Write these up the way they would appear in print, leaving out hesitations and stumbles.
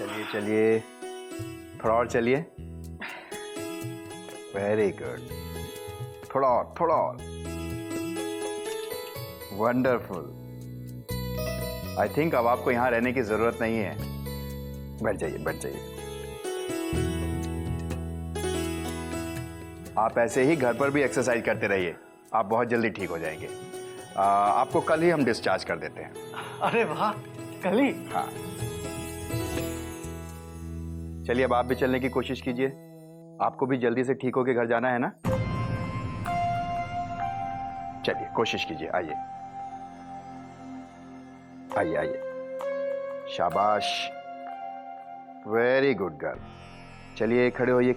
चलिए चलिए, थोड़ा और चलिए। वेरी गुड, थोड़ा और। वंडरफुल। आई थिंक अब आपको यहाँ रहने की जरूरत नहीं है। बैठ जाइए। आप ऐसे ही घर पर भी एक्सरसाइज करते रहिए, आप बहुत जल्दी ठीक हो जाएंगे। आपको कल ही हम डिस्चार्ज कर देते हैं। अरे वाह, कल ही? हाँ, चलिए अब आप भी चलने की कोशिश कीजिए। आपको भी जल्दी से ठीक होके घर जाना है ना। चलिए कोशिश कीजिए, आइए। शाबाश, वेरी गुड गर्ल। चलिए खड़े होइए।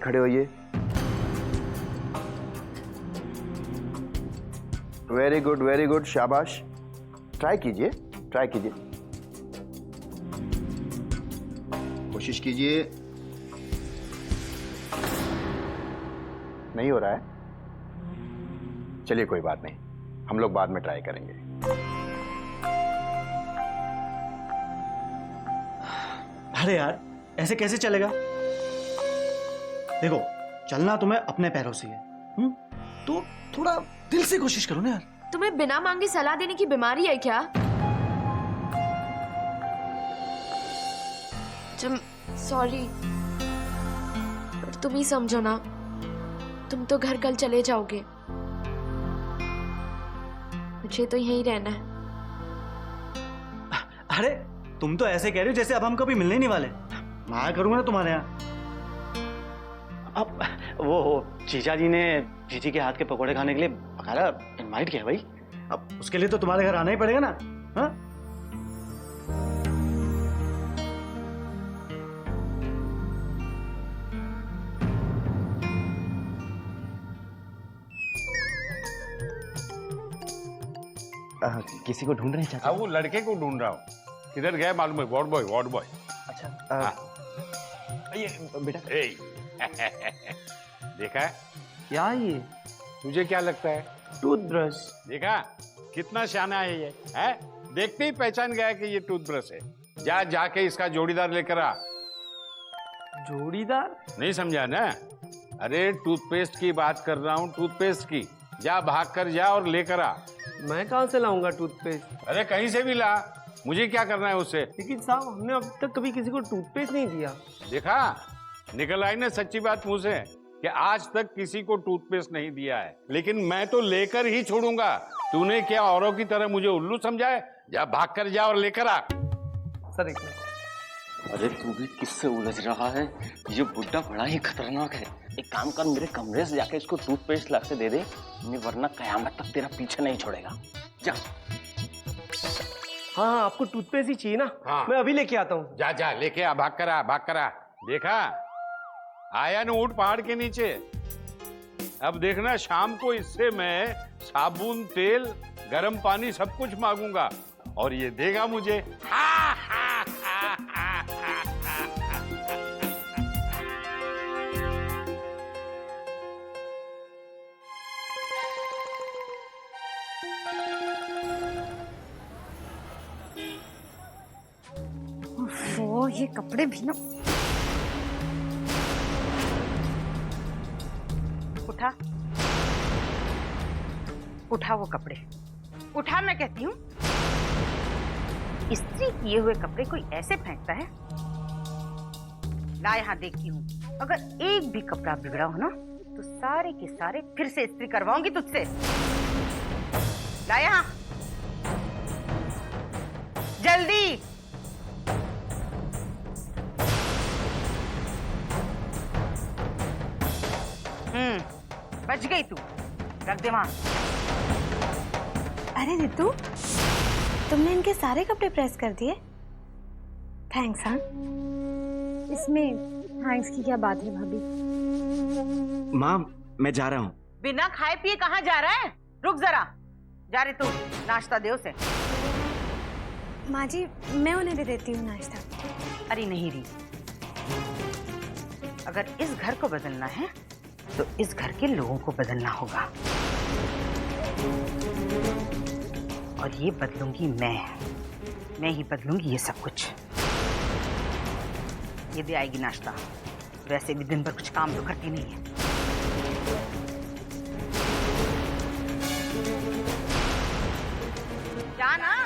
वेरी गुड, शाबाश। ट्राई कीजिए। कोशिश कीजिए। नहीं हो रहा है? चलिए कोई बात नहीं, हम लोग बाद में ट्राई करेंगे। अरे यार, ऐसे कैसे चलेगा? देखो, चलना तुम्हें अपने पैरों से है। तो थोड़ा दिल से कोशिश करो ना यार। तुम्हें बिना मांगे सलाह देने की बीमारी है क्या? सॉरी, पर तुम ही समझो ना, तुम तो घर कल चले जाओगे, मुझे तो यहीं रहना है। अरे तुम तो ऐसे कह रहे हो जैसे अब हम कभी मिलने नहीं वाले। मैं आया करूंगा ना तुम्हारे यहाँ। अब वो चीचा जी ने जीजी के हाथ के पकोड़े खाने के लिए बकायदा इनवाइट किया भाई। अब उसके लिए तो तुम्हारे घर आना ही पड़ेगा ना। हाँ? किसी को ढूंढ रहे हैं चाचा? वो लड़के को ढूंढ रहा हूँ। किधर गया मालूम है? Ward boy. अच्छा, ये बेटा। देखा है? क्या ये? तुझे क्या लगता है? टूथब्रश। देखा कितना शाना है ये, है? देखते ही पहचान गया कि ये टूथब्रश है। जाके इसका जोड़ीदार लेकर आ। जोड़ीदार? नहीं समझा ना? अरे टूथपेस्ट की बात कर रहा हूँ, टूथपेस्ट की। जा, भाग कर जा और लेकर आ। मैं कहाँ से लाऊंगा टूथपेस्ट? अरे कहीं से भी ला, मुझे क्या करना है उससे? लेकिन साहब, हमने अब तक कभी किसी को टूथपेस्ट नहीं दिया। देखा, निकल आई ना सच्ची बात मुंह से कि आज तक किसी को टूथपेस्ट नहीं दिया है, लेकिन मैं तो लेकर ही छोड़ूंगा। तूने क्या औरों की तरह मुझे उल्लू समझा है? जा, भाग कर जा और लेकर आ। सर एक मिनट। अरे तू भी किससे उलझ रहा है? ये बुड्ढा बड़ा ही खतरनाक है। एक काम कर, मेरे कमरे से जाके इसको टूथपेस्ट ला के दे दे, वरना कयामत तक तेरा पीछे नहीं छोड़ेगा। जा। हाँ, आपको टूथपेस्ट ही चाहिए ना? हाँ। मैं अभी लेके आता हूँ। जा लेके आ, भाग कर आ। देखा, आया न ऊंट पहाड़ के नीचे। अब देखना, शाम को इससे मैं साबुन, तेल, गरम पानी सब कुछ मांगूंगा और ये देगा मुझे। वो ये कपड़े भी ना। उठा वो कपड़े, उठा मैं कहती हूँ। इस्त्री किए हुए कपड़े कोई ऐसे फेंकता है? ला यहाँ देखती हूँ, अगर एक भी कपड़ा बिगड़ा हो ना तो सारे के सारे फिर से इस्त्री करवाऊंगी तुझसे। ला यहाँ जल्दी। बच गई तू, रख दे वहां। अरे रितु, तुमने इनके सारे कपड़े प्रेस कर दिए? थैंक्स। हाँ, इसमें थैंक्स की क्या बात है भाभी? माँ, मैं जा रहा हूँ। बिना खाए पिए कहाँ जा रहा है? रुक जरा, जा रही तू, नाश्ता दे उसे। माँ जी, मैं उन्हें दे देती हूँ नाश्ता। अरे नहीं री, अगर इस घर को बदलना है तो इस घर के लोगों को बदलना होगा, और ये बदलूंगी मैं ही बदलूंगी ये सब कुछ। ये दे आएगी नाश्ता। वैसे भी दिन भर कुछ काम तो करती नहीं है। जाना।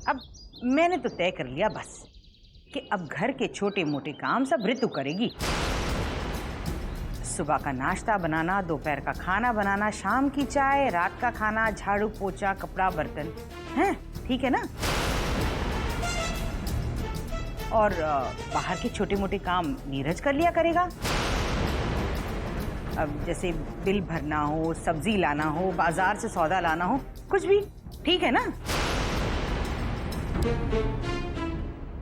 अब मैंने तो तय कर लिया बस कि अब घर के छोटे मोटे काम सब ऋतु करेगी। सुबह का नाश्ता बनाना, दोपहर का खाना बनाना, शाम की चाय, रात का खाना, झाड़ू पोछा, कपड़ा बर्तन, हैं? ठीक है ना? और बाहर के छोटे मोटे काम नीरज कर लिया करेगा। अब जैसे बिल भरना हो, सब्जी लाना हो, बाजार से सौदा लाना हो, कुछ भी, ठीक है ना?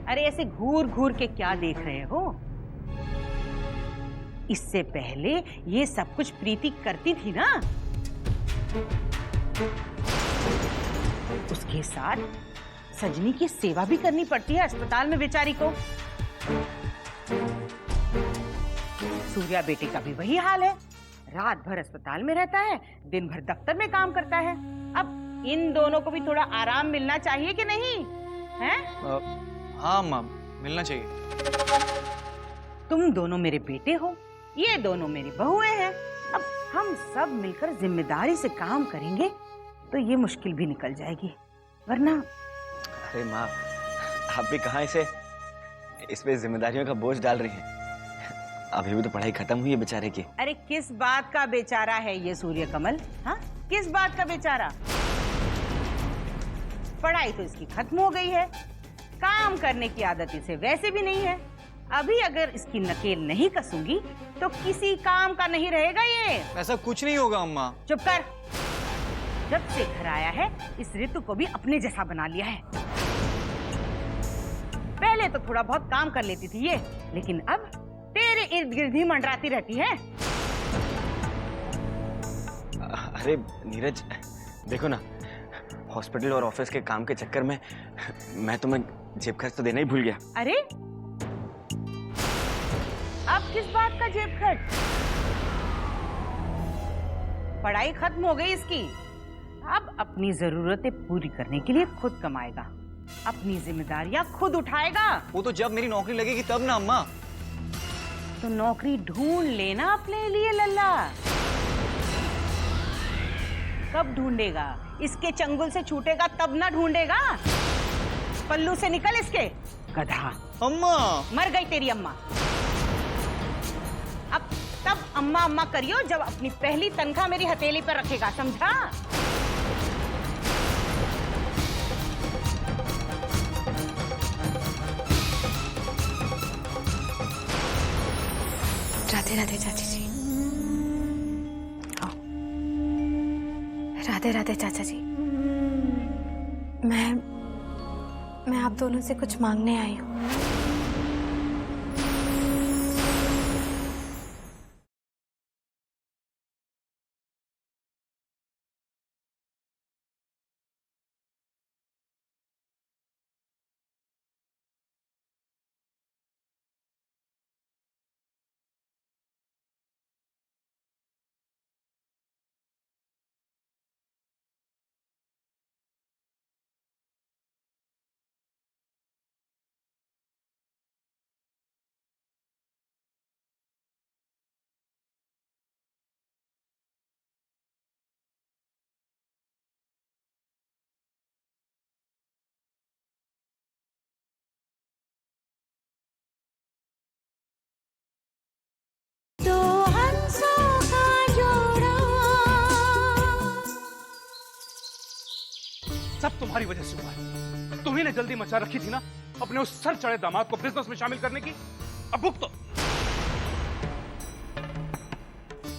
अरे ऐसे घूर घूर के क्या देख रहे हो? इससे पहले ये सब कुछ प्रीति करती थी ना। उसके साथ सजनी की सेवा भी करनी पड़ती है अस्पताल में बेचारी को। सूर्या बेटे का भी वही हाल है, रात भर अस्पताल में रहता है, दिन भर दफ्तर में काम करता है। अब इन दोनों को भी थोड़ा आराम मिलना चाहिए कि नहीं है? हाँ माँ, मिलना चाहिए। तुम दोनों मेरे बेटे हो, ये दोनों मेरी बहुएं हैं। अब हम सब मिलकर जिम्मेदारी से काम करेंगे तो ये मुश्किल भी निकल जाएगी, वरना। अरे माँ, आप भी कहाँ इस पे जिम्मेदारियों का बोझ डाल रही हैं? अभी भी तो पढ़ाई खत्म हुई है बेचारे की। अरे किस बात का बेचारा है ये सूर्य कमल? हाँ, किस बात का बेचारा? पढ़ाई तो इसकी खत्म हो गई है, काम करने की आदत इसे वैसे भी नहीं है। अभी अगर इसकी नकेल नहीं कसूंगी तो किसी काम का नहीं रहेगा ये। ऐसा कुछ नहीं होगा अम्मा। चुप कर। जब से घर आया है इस ऋतु को भी अपने जैसा बना लिया है। पहले तो थोड़ा बहुत काम कर लेती थी ये, लेकिन अब तेरे इर्द गिर्द ही मंडराती रहती है। अरे नीरज, देखो ना, हॉस्पिटल और ऑफिस के काम के चक्कर में मैं तुम्हें जेब खर्च तो देना ही भूल गया। अरे अब किस बात का जेब खर्च? पढ़ाई खत्म हो गई इसकी, अब अपनी जरूरतें पूरी करने के लिए खुद कमाएगा, अपनी जिम्मेदारियां खुद उठाएगा। वो तो जब मेरी नौकरी लगेगी तब ना अम्मा। तो नौकरी ढूंढ लेना अपने लिए लल्ला। कब ढूंढेगा? इसके चंगुल से छूटेगा तब ना ढूंढेगा। पल्लू से निकल इसके, गधा। अम्मा, मर गई तेरी अम्मा। अब तब अम्मा अम्मा करियो जब अपनी पहली तनख्वाह मेरी हथेली पर रखेगा, समझा? राधे राधे चाची जी। राधे राधे चाचा जी। मैं आप दोनों से कुछ मांगने आई हूँ। सब तुम्हारी वजह से हुआ है। तुम्ही ने जल्दी मचा रखी थी ना अपने उस सर चढ़े दामाद को बिजनेस में शामिल करने की। अब भुगतो।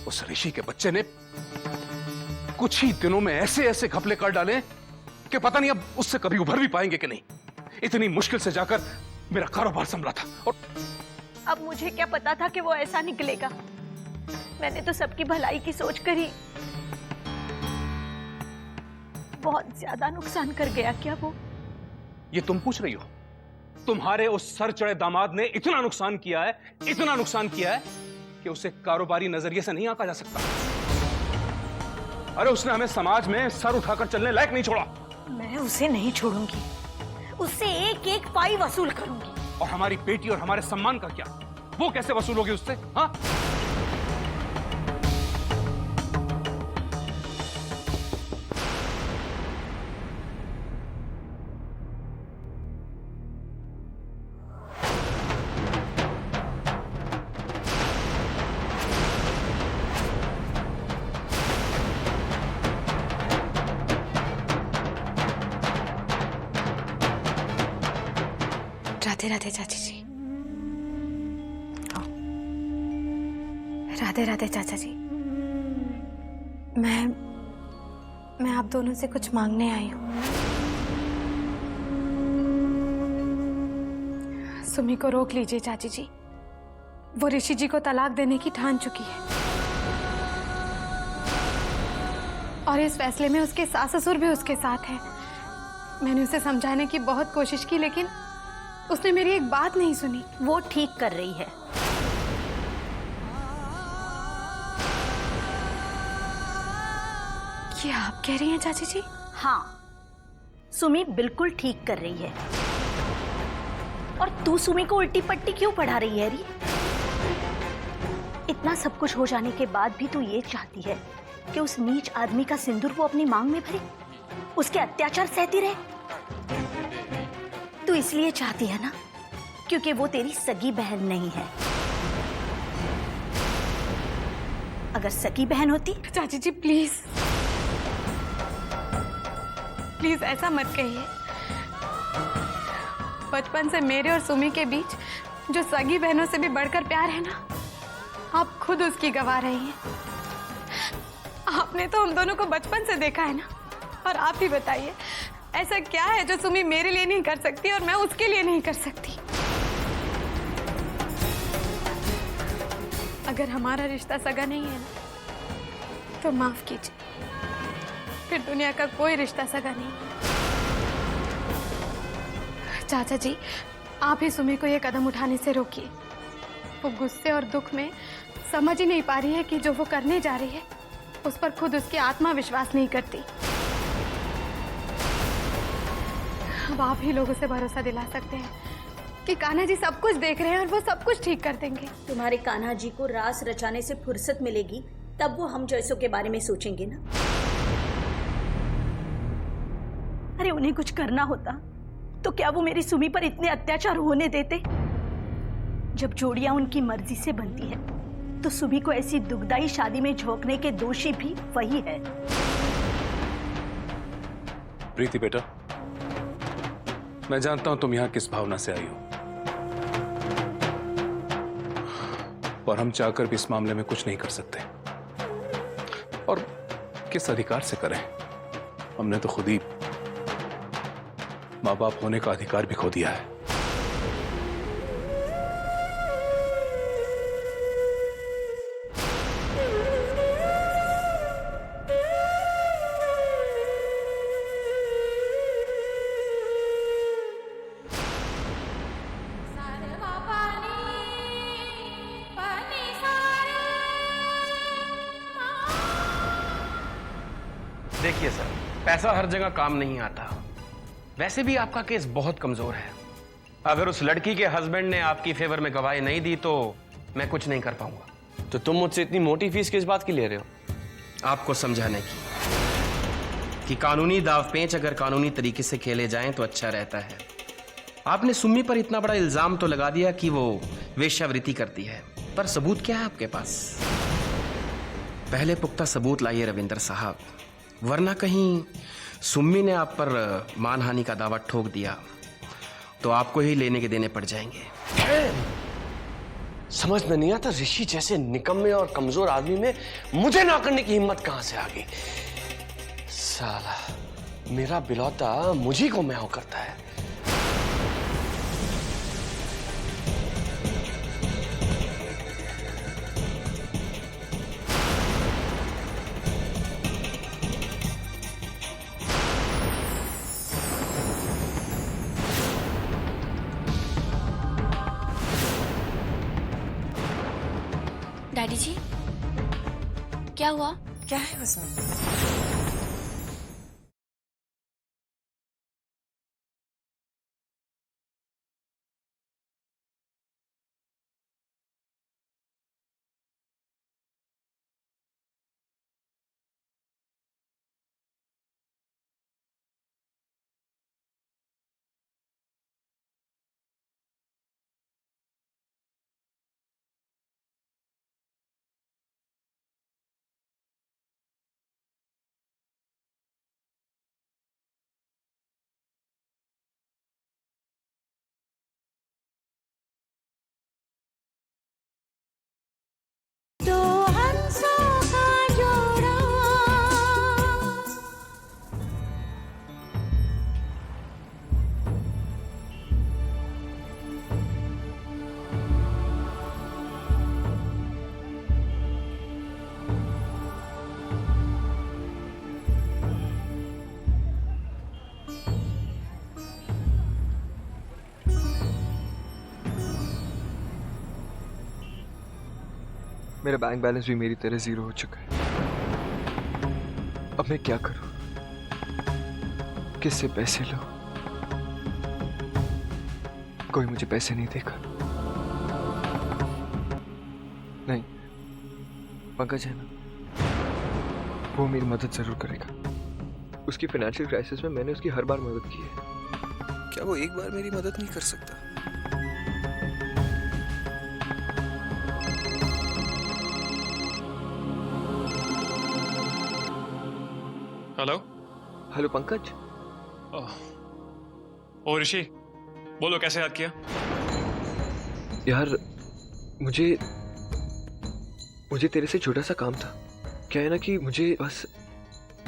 उस ऋषि के बच्चे ने कुछ ही दिनों में ऐसे ऐसे घपले कर डाले कि पता नहीं अब उससे कभी उभर भी पाएंगे कि नहीं। इतनी मुश्किल से जाकर मेरा कारोबार संभला था और अब मुझे क्या पता था कि वो ऐसा निकलेगा। मैंने तो सबकी भलाई की सोच कर ही बहुत ज्यादा नुकसान कर गया क्या वो? ये तुम पूछ रही हो? तुम्हारे उस सर चढ़े दामाद ने इतना नुकसान किया है, इतना नुकसान किया है कि उसे कारोबारी नजरिए से नहीं आंका जा सकता। अरे उसने हमें समाज में सर उठाकर चलने लायक नहीं छोड़ा। मैं उसे नहीं छोड़ूंगी, उससे एक एक पाई वसूल करूंगी। और हमारी बेटी और हमारे सम्मान का क्या? वो कैसे वसूल होगी उससे? हाँ, राधे राधे चाची जी। राधे राधे चाचा जी। मैं आप दोनों से कुछ मांगने आई हूँ। सुमी को रोक लीजिए चाची जी, वो ऋषि जी को तलाक देने की ठान चुकी है और इस फैसले में उसके सास ससुर भी उसके साथ हैं। मैंने उसे समझाने की बहुत कोशिश की लेकिन उसने मेरी एक बात नहीं सुनी। वो ठीक कर रही है। क्या आप कह रही हैं चाची जी? हाँ, सुमी बिल्कुल ठीक कर रही है। और तू सुमी को उल्टी पट्टी क्यों पढ़ा रही है री? इतना सब कुछ हो जाने के बाद भी तू ये चाहती है कि उस नीच आदमी का सिंदूर वो अपनी मांग में भरे, उसके अत्याचार सहती रहे? तू इसलिए चाहती है ना क्योंकि वो तेरी सगी बहन नहीं है। अगर सगी बहन होती। चाची जी प्लीज प्लीज ऐसा मत कहिए। बचपन से मेरे और सुमी के बीच जो सगी बहनों से भी बढ़कर प्यार है ना, आप खुद उसकी गवाह रही हैं। आपने तो हम दोनों को बचपन से देखा है ना, और आप ही बताइए ऐसा क्या है जो सुमी मेरे लिए नहीं कर सकती और मैं उसके लिए नहीं कर सकती? अगर हमारा रिश्ता सगा नहीं है ना, तो माफ कीजिए, फिर दुनिया का कोई रिश्ता सगा नहीं। चाचा जी, आप ही सुमी को ये कदम उठाने से रोकिए। वो गुस्से और दुख में समझ ही नहीं पा रही है कि जो वो करने जा रही है उस पर खुद उसकी आत्मा विश्वास नहीं करती। अब आप ही लोगों से भरोसा दिला सकते हैं कि कान्हा जी सब कुछ देख रहे हैं और वो सब कुछ ठीक कर देंगे। तुम्हारे कान्हा जी को रास रचाने से फुर्सत मिलेगी तब वो हम जैसों के बारे में सोचेंगे ना। अरे उन्हें कुछ करना होता तो क्या वो मेरी सुमी पर इतने अत्याचार होने देते? जब जोड़ियां उनकी मर्जी से बनती है तो सुमी को ऐसी दुखदाई शादी में झोंकने के दोषी भी वही है। प्रीति बेटा, मैं जानता हूं तुम यहां किस भावना से आई हो, और हम चाहकर भी इस मामले में कुछ नहीं कर सकते। और किस अधिकार से करें? हमने तो खुद ही माँ बाप होने का अधिकार भी खो दिया है। देखिए सर, पैसा हर जगह काम नहीं आता। वैसे भी आपका केस बहुत कमजोर है। अगर उस लड़की के हस्बैंड ने आपकी फेवर में गवाही नहीं दी तो मैं कुछ नहीं कर पाऊंगा। तो तुम मुझसे इतनी मोटी फीस किस बात की ले रहे हो? आपको समझाने की कि कानूनी दाव पेंच अगर कानूनी तरीके से खेले जाएं तो अच्छा रहता है। आपने सुम्मी पर इतना बड़ा इल्जाम तो लगा दिया कि वो वेश्यावृत्ति करती है, पर सबूत क्या है आपके पास? पहले पुख्ता सबूत लाइए रविंदर साहब, वरना कहीं सुम्मी ने आप पर मानहानि का दावा ठोक दिया तो आपको ही लेने के देने पड़ जाएंगे। समझ में नहीं आता, ऋषि जैसे निकम्मे और कमजोर आदमी में मुझे ना करने की हिम्मत कहां से आ गई। साला मेरा बिलौता मुझी को म्याऊं करता है। डैडी जी, क्या हुआ? क्या है उसमें? मेरा बैंक बैलेंस भी मेरी तरह जीरो हो चुका है। अब मैं क्या करूं? किससे पैसे लूं? कोई मुझे पैसे नहीं देगा। नहीं, पंकज है ना, वो मेरी मदद जरूर करेगा। उसकी फाइनेंशियल क्राइसिस में मैंने उसकी हर बार मदद की है। क्या वो एक बार मेरी मदद नहीं कर सकता? Hello hello Pankaj. ओ ऋषि, बोलो कैसे याद किया? यार मुझे तेरे से छोटा सा काम था। क्या है ना कि मुझे बस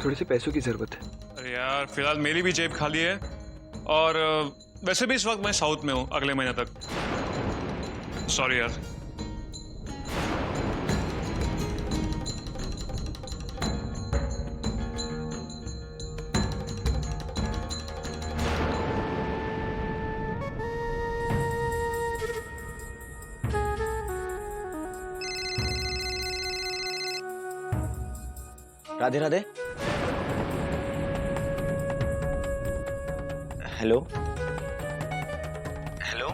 थोड़े से पैसों की जरूरत है। अरे यार, फिलहाल मेरी भी जेब खाली है और वैसे भी इस वक्त मैं साउथ में हूँ अगले महीने तक। सॉरी यार। Radhe Radhe. Hello hello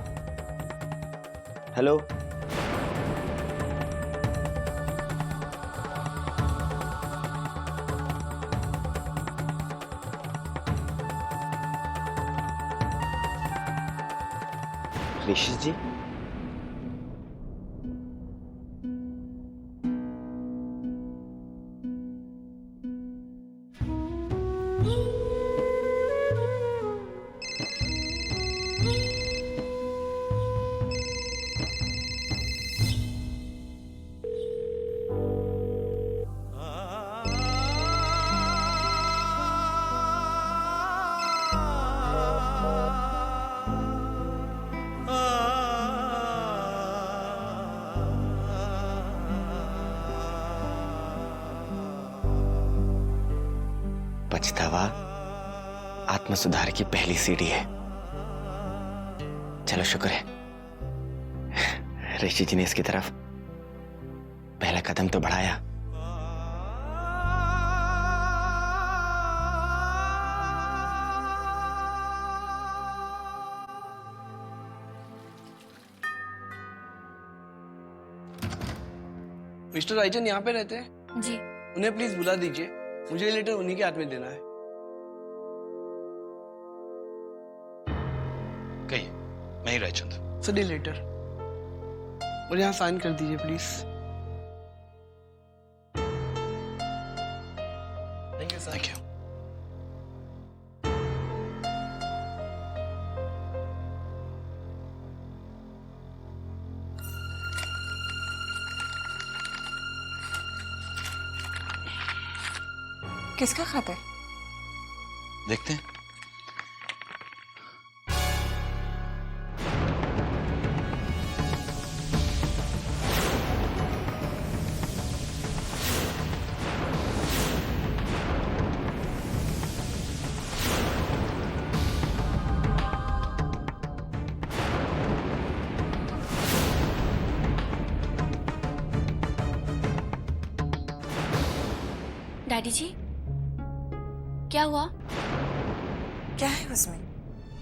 hello. Rishi ji, पछतावा आत्म सुधार की पहली सीढ़ी है। चलो शुक्र है ऋषि जी ने इसकी तरफ पहला कदम तो बढ़ाया। मिस्टर रायचंद यहाँ पे रहते हैं? जी। उन्हें प्लीज बुला दीजिए, मुझे ये लेटर उन्हीं के हाथ में देना है। कहीं मैं ही रायचंद। सर ये लेटर और यहाँ साइन कर दीजिए please. Thank you sir. Thank you. किसका खाता है? देखते हैं। डैडी जी, क्या हुआ? क्या है उसमें?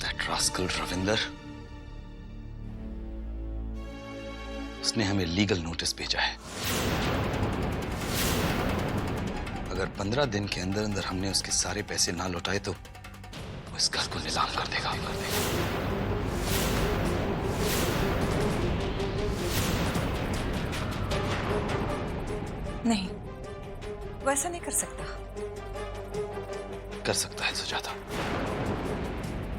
दैट रास्कल रविंदर, उसने हमें लीगल नोटिस भेजा है। अगर 15 दिन के अंदर अंदर हमने उसके सारे पैसे ना लौटाए तो वो इस घर को नीलाम कर देगा। नहीं, वो ऐसा नहीं कर सकता। कर सकता है सुजाता,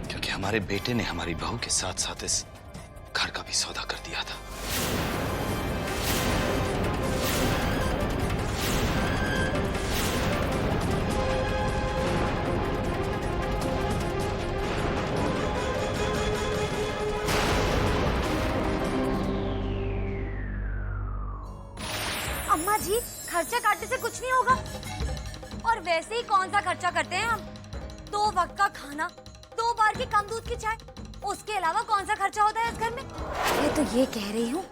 क्योंकि हमारे बेटे ने हमारी बहू के साथ साथ इस घर का भी सौदा कर दिया था। अम्मा जी, खर्चा काटने से कुछ नहीं होगा। और वैसे ही कौन सा खर्चा करते हैं हम? 2 वक्त का खाना, 2 बार की कम दूध की चाय, उसके अलावा कौन सा खर्चा होता है इस घर में? मैं तो ये कह रही हूँ,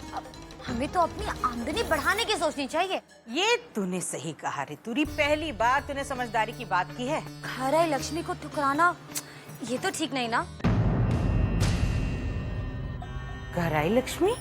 हमें तो अपनी आमदनी बढ़ाने की सोचनी चाहिए। ये तूने सही कहा ऋतुरी, पहली बार तूने समझदारी की बात की है। घराई लक्ष्मी को ठुकराना ये तो ठीक नहीं ना। घराई लक्ष्मी?